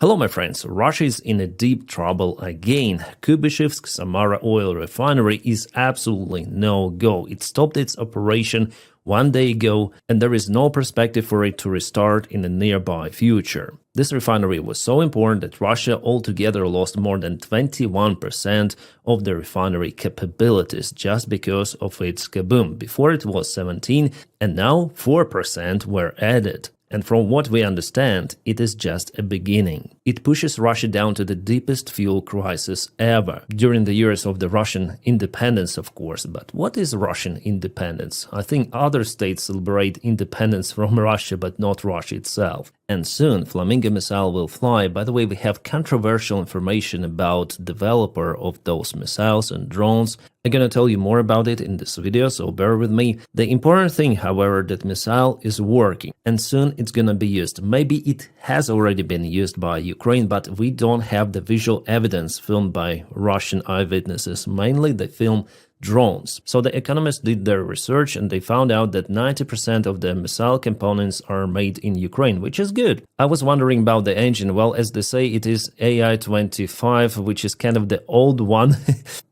Hello my friends, Russia is in a deep trouble again. Kubishevsk Samara oil refinery is absolutely no-go. It stopped its operation one day ago and there is no perspective for it to restart in the nearby future. This refinery was so important that Russia altogether lost more than 21% of the refinery capabilities just because of its Kaboomed. Before it was 17 and now 4% were added. And from what we understand, it is just a beginning. It pushes Russia down to the deepest fuel crisis ever, during the years of the Russian independence, of course. But what is Russian independence? I think other states celebrate independence from Russia, but not Russia itself. And soon, Flamingo missile will fly. By the way, we have controversial information about the developer of those missiles and drones. I'm gonna tell you more about it in this video, so bear with me. The important thing, however, that missile is working and soon it's gonna be used. Maybe it has already been used by Ukraine, but we don't have the visual evidence filmed by Russian eyewitnesses. Mainly they film drones. So the economists did their research and they found out that 90% of the missile components are made in Ukraine, which is good. I was wondering about the engine. Well, as they say, it is AI-25, which is kind of the old one.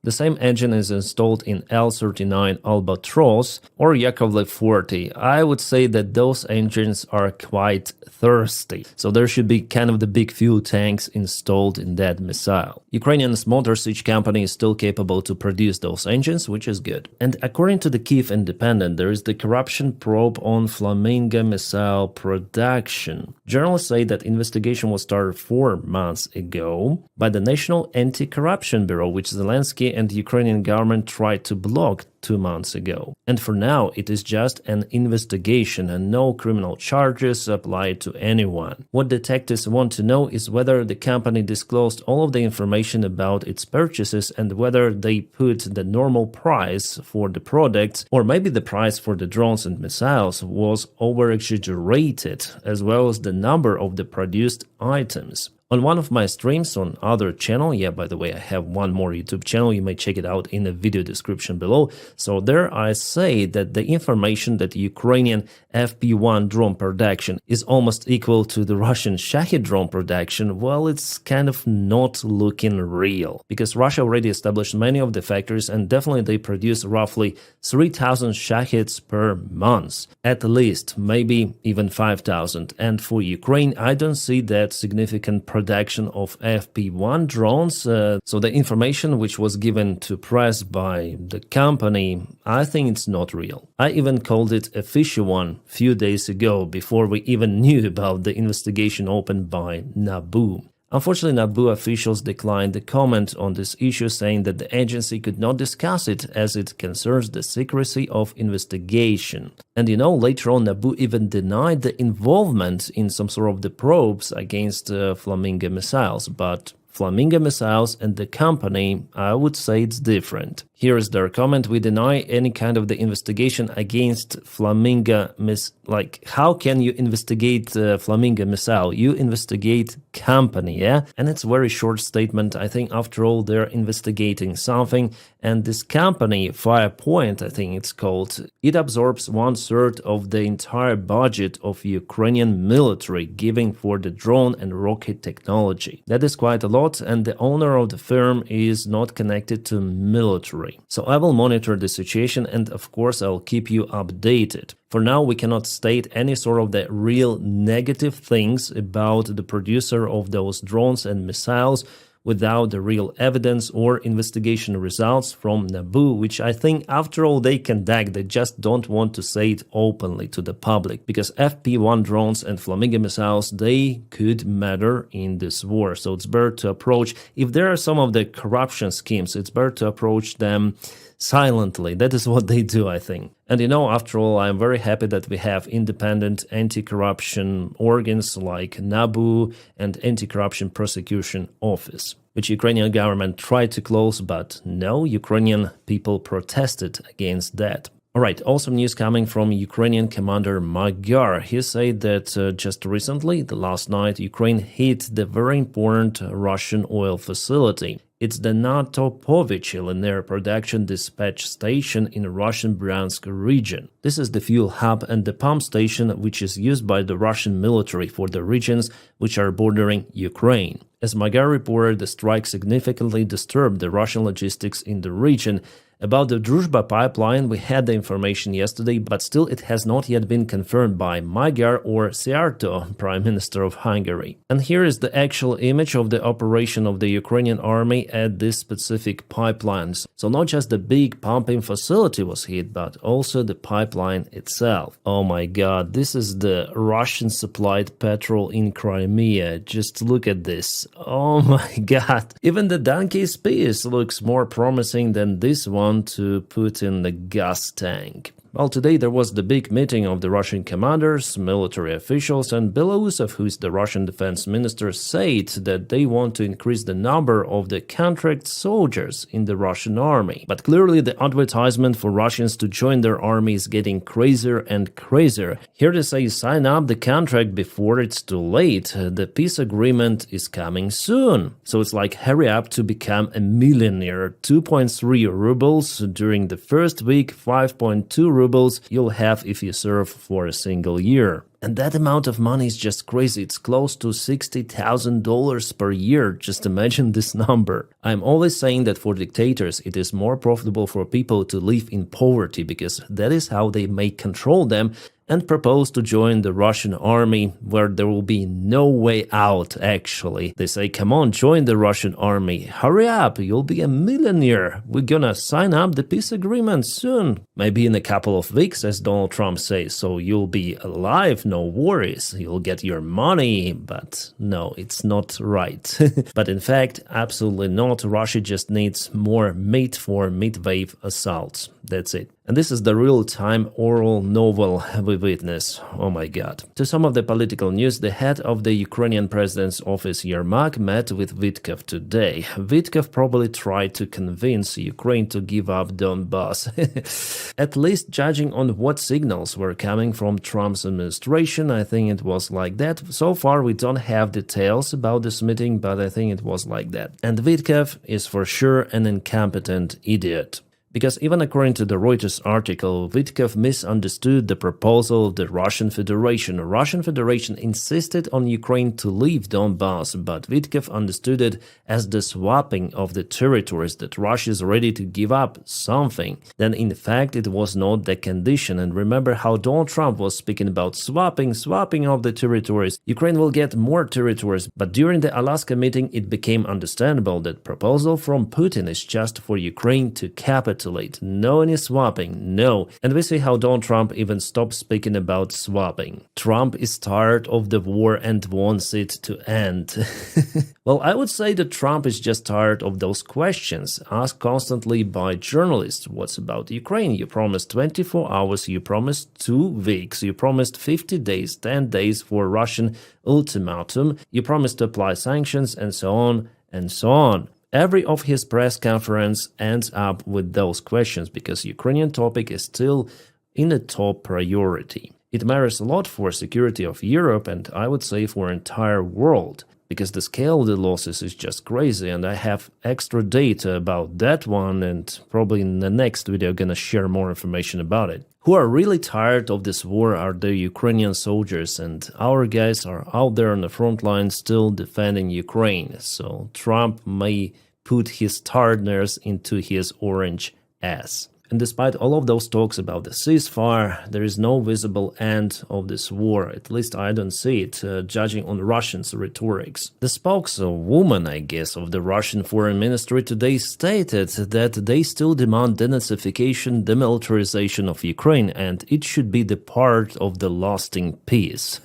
The same engine is installed in L-39 Albatros or Yakovlev 40. I would say that those engines are quite thirsty. So there should be kind of the big fuel tanks installed in that missile. Ukrainian's Motor Sich company is still capable to produce those engines, which is good. And according to the Kyiv Independent, there is the corruption probe on Flamingo missile production. Journalists say that investigation was started 4 months ago by the National Anti-Corruption Bureau, which Zelensky and the Ukrainian government tried to block 2 months ago. And for now, it is just an investigation and no criminal charges applied to anyone. What detectives want to know is whether the company disclosed all of the information about its purchases and whether they put the normal price for the products, or maybe the price for the drones and missiles was over-exaggerated, as well as the number of the produced items. On one of my streams on other channel, by the way, I have one more YouTube channel, you may check it out in the video description below. So there I say that the information that Ukrainian FP1 drone production is almost equal to the Russian Shahid drone production, well, it's kind of not looking real. Because Russia already established many of the factories and definitely they produce roughly 3,000 Shahids per month. At least, maybe even 5,000. And for Ukraine, I don't see that significant production of FP1 drones, so the information which was given to press by the company, I think it's not real. I even called it a fishy one a few days ago, before we even knew about the investigation opened by NABU. Unfortunately, NABU officials declined the comment on this issue, saying that the agency could not discuss it as it concerns the secrecy of investigation. And later on NABU even denied the involvement in some sort of the probes against Flamingo missiles, but Flamingo missiles and the company, I would say it's different. Here is their comment: we deny any kind of the investigation against Flamingo how can you investigate Flamingo missile? You investigate company, And it's a very short statement. I think after all they're investigating something, and this company, Firepoint, I think it's called, it absorbs 1/3 of the entire budget of Ukrainian military, giving for the drone and rocket technology. That is quite a lot, and the owner of the firm is not connected to military. So I will monitor the situation and of course I'll keep you updated. For now, we cannot state any sort of the real negative things about the producer of those drones and missiles without the real evidence or investigation results from NABU, which I think after all they conduct, they just don't want to say it openly to the public, because FP1 drones and Flamingo missiles, they could matter in this war. So it's better to approach, if there are some of the corruption schemes, it's better to approach them silently. That is what they do, I think. And after all, I'm very happy that we have independent anti-corruption organs like NABU and Anti-Corruption Prosecution Office, which Ukrainian government tried to close, but no, Ukrainian people protested against that. Alright, awesome news coming from Ukrainian commander Magyar. He said that just recently, the last night, Ukraine hit the very important Russian oil facility. It's the Topovich LNR production dispatch station in Russian Bryansk region. This is the fuel hub and the pump station which is used by the Russian military for the regions which are bordering Ukraine. As Magyar reported, the strike significantly disturbed the Russian logistics in the region. About the Druzhba pipeline, we had the information yesterday, but still it has not yet been confirmed by Magyar or Szijjártó, Prime Minister of Hungary. And here is the actual image of the operation of the Ukrainian army at these specific pipelines. So not just the big pumping facility was hit, but also the pipeline itself. Oh my god, this is the Russian-supplied petrol in Crimea. Just look at this. Oh my god. Even the donkey's piece looks more promising than this one to put in the gas tank. Well, today there was the big meeting of the Russian commanders, military officials, and Belousov, who is the Russian defense minister, said that they want to increase the number of the contract soldiers in the Russian army. But clearly the advertisement for Russians to join their army is getting crazier and crazier. Here they say sign up the contract before it's too late. The peace agreement is coming soon. So it's like hurry up to become a millionaire. 2.3 rubles during the first week, 5.2 rubles you'll have if you serve for a single year. And that amount of money is just crazy. It's close to $60,000 per year. Just imagine this number. I'm always saying that for dictators, it is more profitable for people to live in poverty because that is how they may control them and propose to join the Russian army where there will be no way out, actually. They say, come on, join the Russian army. Hurry up, you'll be a millionaire. We're gonna sign up the peace agreement soon. Maybe in a couple of weeks, as Donald Trump says, so you'll be alive, no worries. You'll get your money, but no, it's not right. But in fact, absolutely not. Russia just needs more meat for mid-wave assaults. That's it. And this is the real-time oral novel we witness. Oh my god. To some of the political news, the head of the Ukrainian president's office, Yermak, met with Vitkov today. Vitkov probably tried to convince Ukraine to give up Donbass. At least judging on what signals were coming from Trump's administration, I think it was like that. So far, we don't have details about this meeting, but I think it was like that. And Vitkov is for sure an incompetent idiot. Because even according to the Reuters article, Vitkov misunderstood the proposal of the Russian Federation. The Russian Federation insisted on Ukraine to leave Donbass, but Vitkov understood it as the swapping of the territories, that Russia is ready to give up something. Then in fact it was not the condition. And remember how Donald Trump was speaking about swapping of the territories. Ukraine will get more territories, but during the Alaska meeting it became understandable that proposal from Putin is just for Ukraine to capitulate. No any swapping, no. And we see how Donald Trump even stopped speaking about swapping. Trump is tired of the war and wants it to end. Well, I would say that Trump is just tired of those questions asked constantly by journalists. What's about Ukraine? You promised 24 hours, you promised 2 weeks, you promised 50 days, 10 days for Russian ultimatum, you promised to apply sanctions, and so on and so on. Every of his press conference ends up with those questions because Ukrainian topic is still in the top priority. It matters a lot for security of Europe and I would say for entire world because the scale of the losses is just crazy and I have extra data about that one and probably in the next video I'm gonna share more information about it. Who are really tired of this war are the Ukrainian soldiers and our guys are out there on the front line still defending Ukraine. So Trump may put his tiredness into his orange ass. And despite all of those talks about the ceasefire, there is no visible end of this war. At least I don't see it, judging on Russians' rhetorics. The spokeswoman, I guess, of the Russian Foreign Ministry today stated that they still demand denazification, demilitarization of Ukraine, and it should be the part of the lasting peace.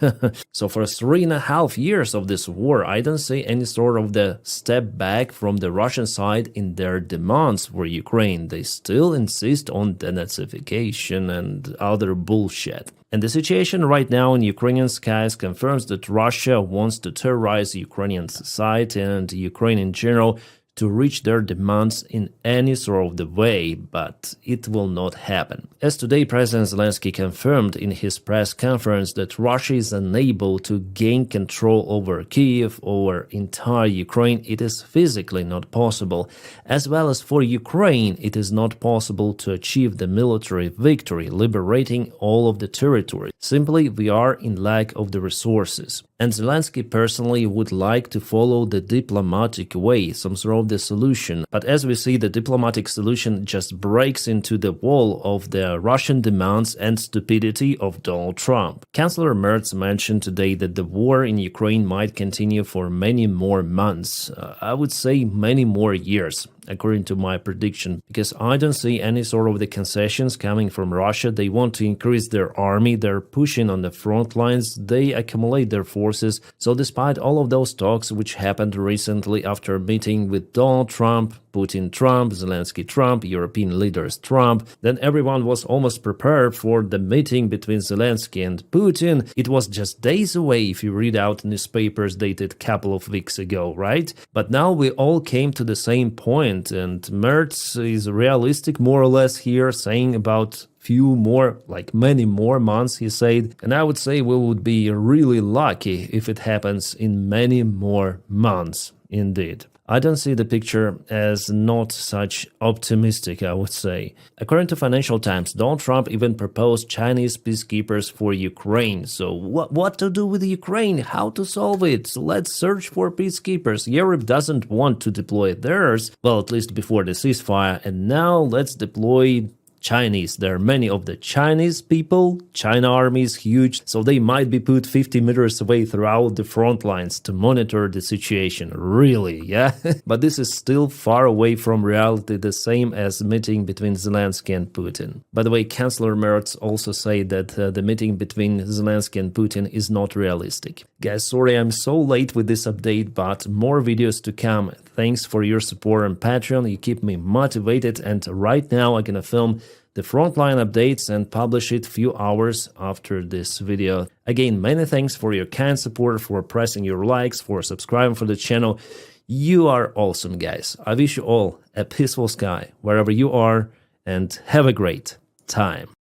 So for 3.5 years of this war, I don't see any sort of the step back from the Russian side in their demands for Ukraine. They still insist on denazification and other bullshit. And the situation right now in Ukrainian skies confirms that Russia wants to terrorize Ukrainian society and Ukraine in general to reach their demands in any sort of the way, but it will not happen. As today, President Zelensky confirmed in his press conference that Russia is unable to gain control over Kyiv or entire Ukraine. It is physically not possible. As well as for Ukraine, it is not possible to achieve the military victory, liberating all of the territory. Simply, we are in lack of the resources. And Zelensky personally would like to follow the diplomatic way, some sort of the solution. But as we see, the diplomatic solution just breaks into the wall of the Russian demands and stupidity of Donald Trump. Chancellor Merz mentioned today that the war in Ukraine might continue for many more months. I would say many more years, according to my prediction, because I don't see any sort of the concessions coming from Russia. They want to increase their army, they're pushing on the front lines, they accumulate their forces. So despite all of those talks which happened recently after meeting with Donald Trump, Putin Trump, Zelensky Trump, European leaders Trump, then everyone was almost prepared for the meeting between Zelensky and Putin. It was just days away if you read out newspapers dated a couple of weeks ago, right? But now we all came to the same point, and Merz is realistic more or less here, saying about few more, like many more months, he said, and I would say we would be really lucky if it happens in many more months, indeed. I don't see the picture as not such optimistic, I would say. According to Financial Times, Donald Trump even proposed Chinese peacekeepers for Ukraine. So what to do with Ukraine? How to solve it? So let's search for peacekeepers. Europe doesn't want to deploy theirs, well, at least before the ceasefire, and now let's deploy Chinese. There are many of the Chinese people. China army is huge, so they might be put 50 meters away throughout the front lines to monitor the situation. Really, yeah? But this is still far away from reality, the same as meeting between Zelensky and Putin. By the way, Chancellor Merz also said that the meeting between Zelensky and Putin is not realistic. Guys, sorry I'm so late with this update, but more videos to come. Thanks for your support on Patreon. You keep me motivated, and right now I'm gonna film the frontline updates and publish it few hours after this video. Again, many thanks for your kind support, for pressing your likes, for subscribing for the channel. You are awesome, guys. I wish you all a peaceful sky wherever you are, and have a great time.